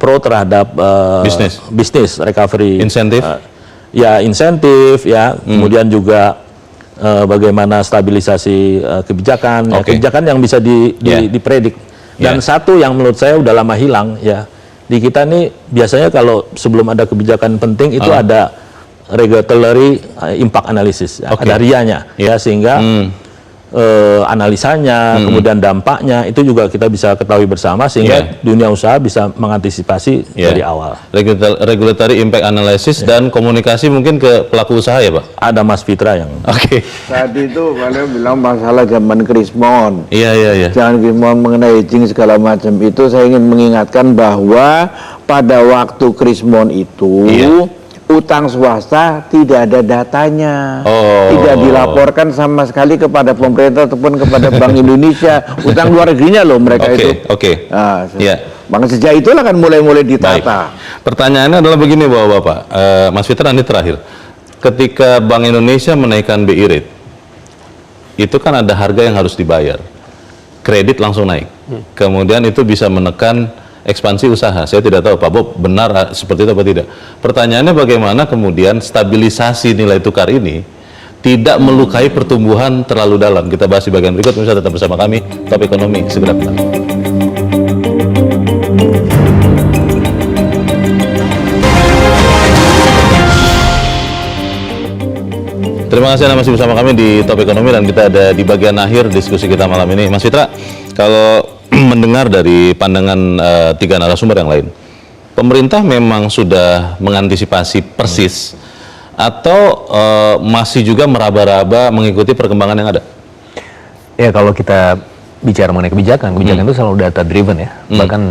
pro terhadap bisnis recovery, insentif, insentif ya, kemudian juga bagaimana stabilisasi kebijakan, ya, kebijakan yang bisa dipredik. Dan satu yang menurut saya udah lama hilang ya, di kita nih biasanya kalau sebelum ada kebijakan penting itu ada regulatory impact analysis, ya, ada RIA-nya, ya, sehingga analisanya, kemudian dampaknya itu juga kita bisa ketahui bersama sehingga dunia usaha bisa mengantisipasi dari awal. Regulatory impact analysis dan komunikasi mungkin ke pelaku usaha ya Pak? Ada Mas Fitra yang. Saat itu kalian bilang masalah zaman Krismon. Iya. Jangan Krismon mengenai hedging segala macam itu, saya ingin mengingatkan bahwa pada waktu Krismon itu utang swasta tidak ada datanya, tidak dilaporkan sama sekali kepada pemerintah ataupun kepada Bank Indonesia. Utang luar negerinya loh mereka itu. Nah, maka sejak itulah kan mulai ditata. Baik. Pertanyaannya adalah begini Bapak-Bapak, Mas Fitra ini terakhir, ketika Bank Indonesia menaikkan BI rate, itu kan ada harga yang harus dibayar, kredit langsung naik, kemudian itu bisa menekan ekspansi usaha. Saya tidak tahu Pak Bob benar seperti itu atau tidak. Pertanyaannya bagaimana kemudian stabilisasi nilai tukar ini tidak melukai pertumbuhan terlalu dalam. Kita bahas di bagian berikut. Pemirsa tetap bersama kami, Top Ekonomi segera kembali. Terima kasih Anda masih bersama kami di Top Ekonomi dan kita ada di bagian akhir diskusi kita malam ini. Mas Fitra, kalau mendengar dari pandangan tiga narasumber yang lain, pemerintah memang sudah mengantisipasi persis atau masih juga meraba-raba mengikuti perkembangan yang ada? Ya, kalau kita bicara mengenai kebijakan itu selalu data driven ya. Bahkan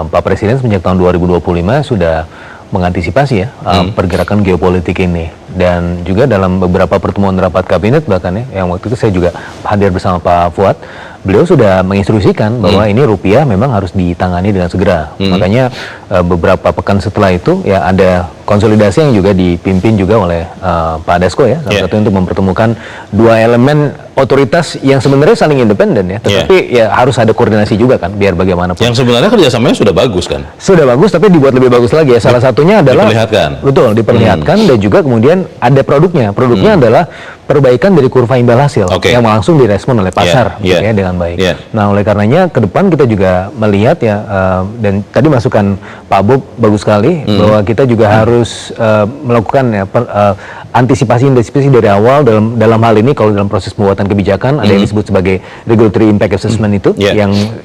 Pak Presiden sejak tahun 2025 sudah mengantisipasi ya pergerakan geopolitik ini, dan juga dalam beberapa pertemuan rapat kabinet bahkan ya, yang waktu itu saya juga hadir bersama Pak Fuad, beliau sudah menginstruksikan bahwa ini rupiah memang harus ditangani dengan segera. Makanya beberapa pekan setelah itu ya ada konsolidasi yang juga dipimpin juga oleh Pak Dasko ya, salah satu untuk mempertemukan dua elemen otoritas yang sebenarnya saling independen ya, tetapi ya harus ada koordinasi juga kan, biar bagaimanapun. Yang sebenarnya kerjasamanya sudah bagus kan? Sudah bagus, tapi dibuat lebih bagus lagi ya. Salah satunya adalah diperlihatkan dan juga kemudian ada produknya. Produknya adalah perbaikan dari kurva imbal hasil yang langsung direspon oleh pasar ya, dengan baik. Nah, oleh karenanya ke depan kita juga melihat ya, dan tadi masukan Pak Bob bagus sekali bahwa kita juga harus melakukan ya, antisipasi dari awal dalam hal ini. Kalau dalam proses pembuatan kebijakan ada yang disebut sebagai regulatory impact assessment itu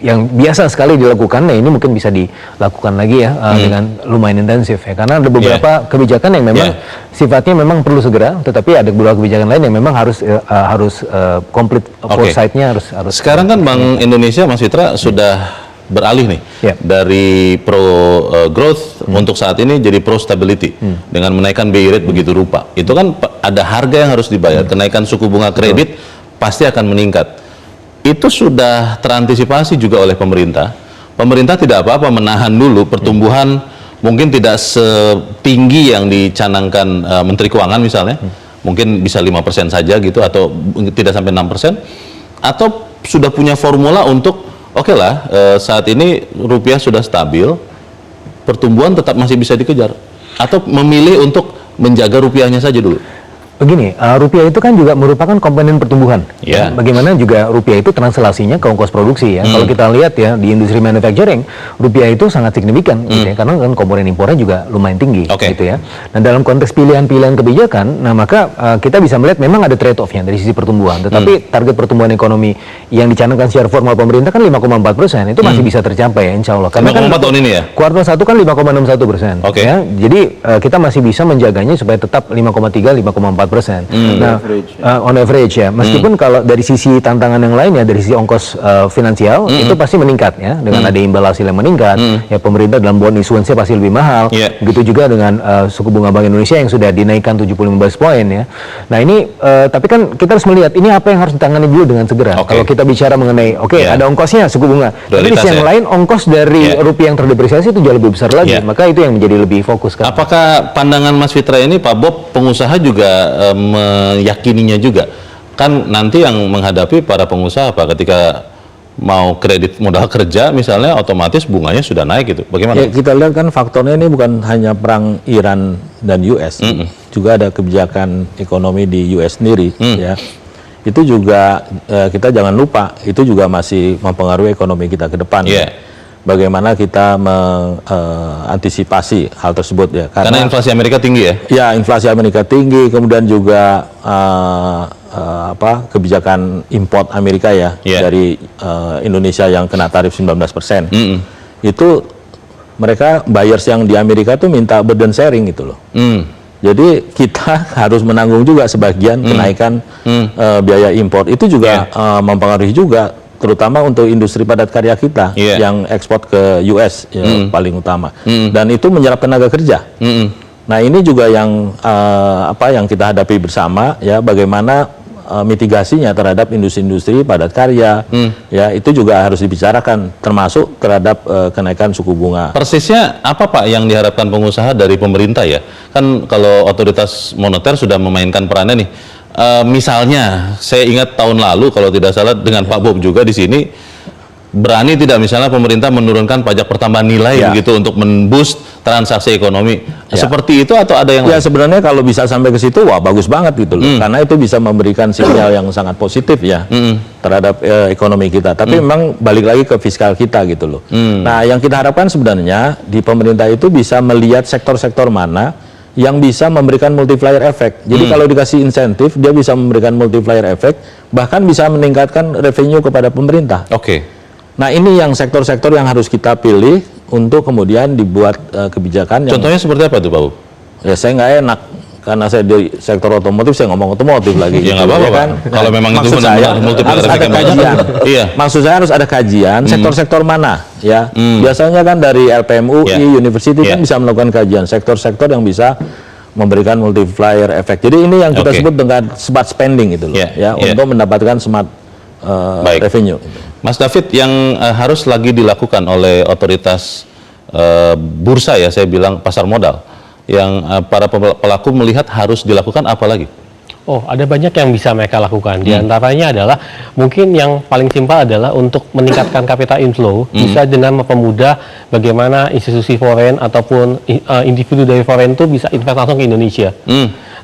yang biasa sekali dilakukan. Nah, ini mungkin bisa dilakukan lagi ya dengan lumayan intensif ya, karena ada beberapa kebijakan yang memang sifatnya memang perlu segera, tetapi ada beberapa kebijakan lain yang memang harus komplit foresight-nya harus. Sekarang kan Bank Indonesia, Mas Fitra, sudah beralih nih dari pro growth untuk saat ini jadi pro stability dengan menaikkan BI rate begitu rupa. Itu kan ada harga yang harus dibayar, kenaikan suku bunga kredit pasti akan meningkat. Itu sudah terantisipasi juga oleh pemerintah. Pemerintah tidak apa-apa menahan dulu pertumbuhan, mungkin tidak setinggi yang dicanangkan Menteri Keuangan misalnya, mungkin bisa 5% saja gitu, atau tidak sampai 6%, atau sudah punya formula untuk oke lah, saat ini rupiah sudah stabil, pertumbuhan tetap masih bisa dikejar, atau memilih untuk menjaga rupiahnya saja dulu? Begini, rupiah itu kan juga merupakan komponen pertumbuhan. Bagaimana juga rupiah itu translasinya ke ongkos produksi ya. Kalau kita lihat ya di industri manufacturing, rupiah itu sangat signifikan gitu ya, karena kan komponen impornya juga lumayan tinggi gitu ya. Nah, dalam konteks pilihan-pilihan kebijakan, nah maka kita bisa melihat memang ada trade-off-nya dari sisi pertumbuhan. Tetapi target pertumbuhan ekonomi yang dicanangkan secara formal pemerintah kan 5,4%, itu masih bisa tercapai ya, insya Allah. Karena kan tahun ini ya? Kuartal 1 kan 5,61%. Ya. Jadi kita masih bisa menjaganya supaya tetap 5,3-5,4%. Nah, on average ya. Meskipun kalau dari sisi tantangan yang lain ya, dari sisi ongkos finansial itu pasti meningkat ya, dengan ada imbal hasil yang meningkat. Ya, pemerintah dalam bond issuance-nya pasti lebih mahal. Begitu juga dengan suku bunga Bank Indonesia yang sudah dinaikkan 75 basis point ya. Nah, ini tapi kan kita harus melihat ini apa yang harus ditangani dulu dengan segera. Kalau kita bicara mengenai ada ongkosnya suku bunga, tapi di sisi yang lain ongkos dari rupiah yang terdepresiasi itu jauh lebih besar lagi. Maka itu yang menjadi lebih fokus kan. Apakah pandangan Mas Fitra ini, Pak Bob, pengusaha juga meyakininya juga? Kan nanti yang menghadapi para pengusaha apa ketika mau kredit modal kerja misalnya, otomatis bunganya sudah naik gitu. Bagaimana? Ya, kita lihat kan faktornya ini bukan hanya perang Iran dan US, juga ada kebijakan ekonomi di US sendiri ya. itu juga kita jangan lupa itu juga masih mempengaruhi ekonomi kita ke depan. Bagaimana kita mengantisipasi hal tersebut ya? Karena inflasi Amerika tinggi ya? Ya, inflasi Amerika tinggi, kemudian juga kebijakan import Amerika ya dari Indonesia yang kena tarif 19%. Itu mereka buyers yang di Amerika tuh minta burden sharing gitu loh. Jadi kita harus menanggung juga sebagian kenaikan biaya impor. Itu juga mempengaruhi juga, terutama untuk industri padat karya kita yang ekspor ke US paling utama. Dan itu menyerap tenaga kerja. Nah ini juga yang yang kita hadapi bersama ya, bagaimana mitigasinya terhadap industri-industri padat karya ya, itu juga harus dibicarakan, termasuk terhadap kenaikan suku bunga. Persisnya apa Pak yang diharapkan pengusaha dari pemerintah ya? Kan kalau otoritas moneter sudah memainkan perannya nih. Misalnya, saya ingat tahun lalu kalau tidak salah dengan Pak Bob juga di sini, berani tidak misalnya pemerintah menurunkan pajak pertambahan nilai begitu untuk memboost transaksi ekonomi. Seperti itu atau ada yang lain? Sebenarnya kalau bisa sampai ke situ, wah bagus banget gitu loh. Karena itu bisa memberikan sinyal yang sangat positif ya terhadap ekonomi kita. Tapi memang balik lagi ke fiskal kita gitu loh. Nah yang kita harapkan sebenarnya di pemerintah itu bisa melihat sektor-sektor mana yang bisa memberikan multiplier effect. Jadi kalau dikasih insentif, dia bisa memberikan multiplier effect, bahkan bisa meningkatkan revenue kepada pemerintah. Nah ini yang sektor-sektor yang harus kita pilih untuk kemudian dibuat kebijakan. Contohnya seperti apa tuh Pak? Ya saya nggak enak, karena saya di sektor otomotif, saya ngomong otomotif lagi. Ya nggak apa-apa kan? Kalau memang itu harus ada kajian. Maksud saya harus ada kajian sektor-sektor mana ya. Biasanya kan dari LPMUI, University kan bisa melakukan kajian sektor-sektor yang bisa memberikan multiplier effect. Jadi ini yang kita sebut dengan smart spending itu loh ya, untuk mendapatkan smart revenue. Mas David, yang harus lagi dilakukan oleh otoritas bursa ya, saya bilang pasar modal, yang para pelaku melihat harus dilakukan apa lagi? Oh, ada banyak yang bisa mereka lakukan. Di antaranya adalah mungkin yang paling simpel adalah untuk meningkatkan capital inflow, bisa dengan mempermudah bagaimana institusi foreign ataupun individu dari foreign itu bisa invest langsung ke Indonesia.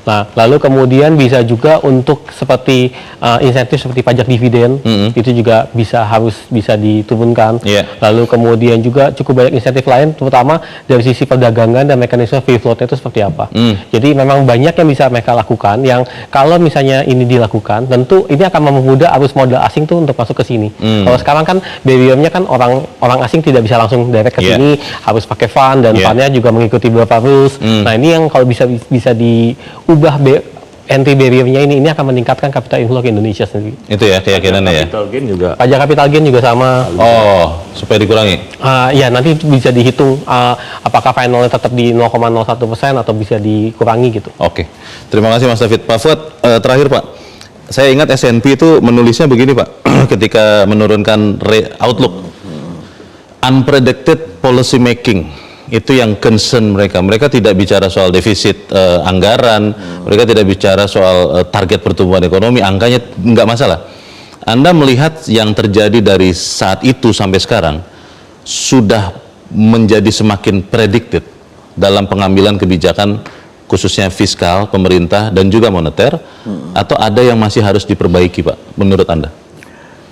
Nah, lalu kemudian bisa juga untuk seperti insentif seperti pajak dividen, itu juga harus bisa diturunkan. Lalu kemudian juga cukup banyak insentif lain, terutama dari sisi perdagangan dan mekanisme free float itu seperti apa. Jadi memang banyak yang bisa mereka lakukan, yang kalau misalnya ini dilakukan, tentu ini akan mempermudah arus modal asing tuh untuk masuk ke sini. Kalau sekarang kan barrier-nya kan orang asing tidak bisa langsung direct ke sini, harus pakai fund, dan fundnya juga mengikuti beberapa rules. Nah ini yang kalau bisa diubah entry barrier-nya, ini akan meningkatkan capital inflow ke Indonesia sendiri. Itu ya keyakinannya ya. Capital gain juga. Pajak capital gain juga sama. Oh, supaya dikurangi. Ya nanti bisa dihitung apakah finalnya tetap di 0,01% atau bisa dikurangi gitu. Oke. Terima kasih Mas David. Pak Fuad, terakhir Pak. Saya ingat S&P itu menulisnya begini Pak, ketika menurunkan outlook. Unpredicted policy making. Itu yang concern mereka. Mereka tidak bicara soal defisit anggaran, mereka tidak bicara soal target pertumbuhan ekonomi, angkanya nggak masalah. Anda melihat yang terjadi dari saat itu sampai sekarang sudah menjadi semakin predicted dalam pengambilan kebijakan khususnya fiskal, pemerintah dan juga moneter, atau ada yang masih harus diperbaiki Pak, menurut Anda?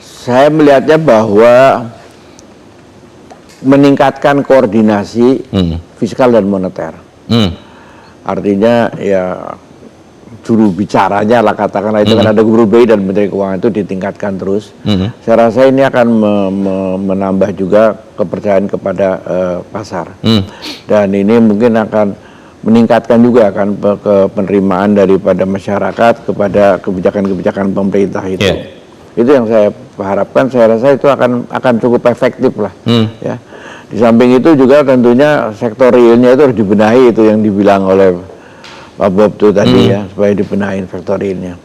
Saya melihatnya bahwa meningkatkan koordinasi fiskal dan moneter. Artinya ya juru bicaranya lah katakanlah itu kan ada Gubernur BI dan Menteri Keuangan itu ditingkatkan terus. Saya rasa ini akan menambah juga kepercayaan kepada pasar. Dan ini mungkin akan meningkatkan juga kan penerimaan daripada masyarakat kepada kebijakan-kebijakan pemerintah itu. Itu yang saya harapkan. Saya rasa itu akan cukup efektif lah. Ya. Di samping itu juga tentunya sektor realnya itu harus dibenahi, itu yang dibilang oleh Pak Bob itu tadi ya, supaya dibenahi sektor realnya.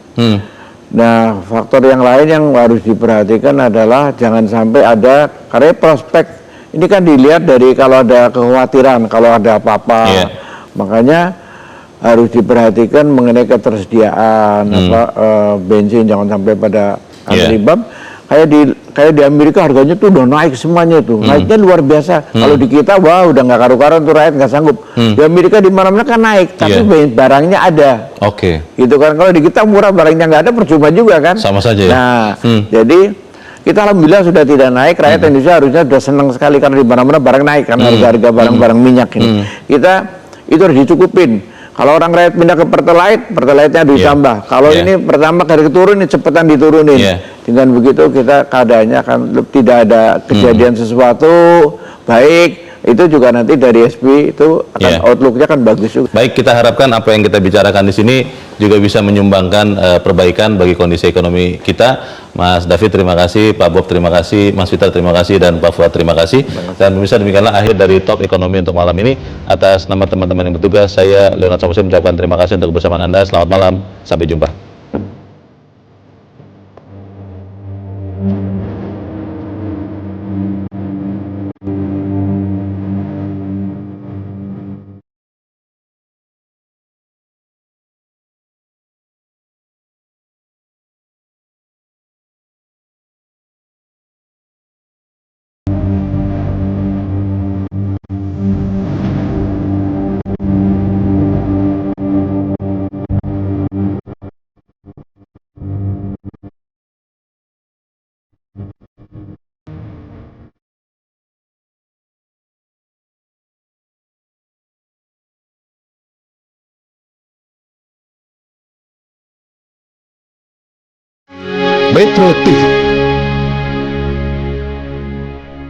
Nah, faktor yang lain yang harus diperhatikan adalah jangan sampai ada, karena prospek ini kan dilihat dari kalau ada kekhawatiran, kalau ada apa-apa, makanya harus diperhatikan mengenai ketersediaan bensin, jangan sampai pada antribab. kayak di Amerika harganya tuh udah naik semuanya tuh, naiknya luar biasa. Kalau di kita, wah udah nggak karu-karuan tuh, rakyat nggak sanggup. Di Amerika di mana-mana kan naik, tapi barangnya ada. Oke. Gitu kan, kalau di kita murah barangnya nggak ada, percuma juga kan. Sama saja ya. Nah, jadi kita alhamdulillah sudah tidak naik. Rakyat Indonesia harusnya sudah senang sekali karena di mana-mana barang naik kan, harga-harga barang-barang minyak ini. Kita itu harus dicukupin. Kalau orang rakyat pindah ke Pertalite-nya ditambah. Kalau ini pertama harga turun, ini cepetan diturunin. Dengan begitu kita keadaannya akan tidak ada kejadian sesuatu baik. Itu juga nanti dari SP itu akan outlook-nya kan bagus juga. Baik, kita harapkan apa yang kita bicarakan di sini juga bisa menyumbangkan perbaikan bagi kondisi ekonomi kita. Mas David terima kasih, Pak Bob terima kasih, Mas Vital terima kasih, dan Pak Fuad terima kasih. Dan pemirsa, demikianlah akhir dari Top Ekonomi untuk malam ini. Atas nama teman-teman yang bertugas, saya Leonard Samusi mengucapkan terima kasih untuk kebersamaan Anda. Selamat malam, sampai jumpa. Metro TV